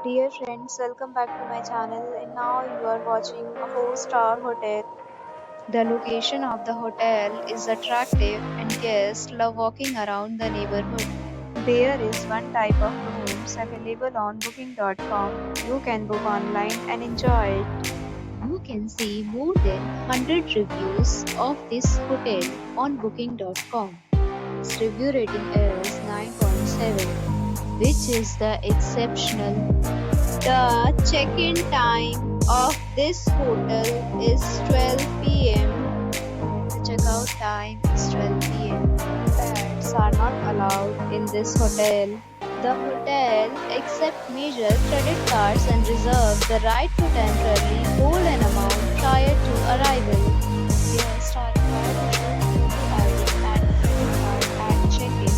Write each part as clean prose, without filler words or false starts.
Dear friends, welcome back to my channel and now you are watching a 4-star hotel. The location of the hotel is attractive and guests love walking around the neighborhood. There is one type of rooms available on booking.com. You can book online and enjoy it. You can see more than 100 reviews of this hotel on booking.com. Its review rating is 9.7, which is the exceptional. The check-in time of this hotel is 12 p.m. The checkout time is 12 p.m. Pets are not allowed in this hotel. The hotel accepts major credit cards and reserves the right to temporarily hold an amount prior to arrival. Guests are required to show photo ID and credit card at check-in.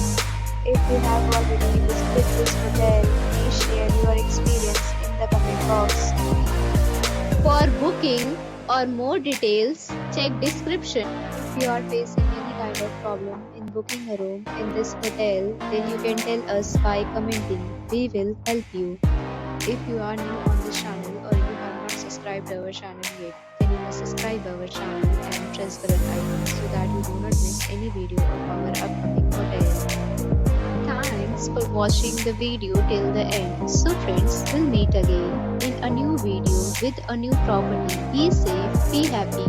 If you have already visited this hotel, please share your experience in the comment box. For booking or more details, check description. If you are facing any kind of problem in booking a room in this hotel, then you can tell us by commenting. We will help you. If you are new on this channel or you have not subscribed our channel yet, then you must subscribe our channel and press the bell icon so that you do not miss any video of our upcoming hotel. Thanks for watching the video till the end. So friends, we'll meet again in a new video with a new property. Be safe, be happy.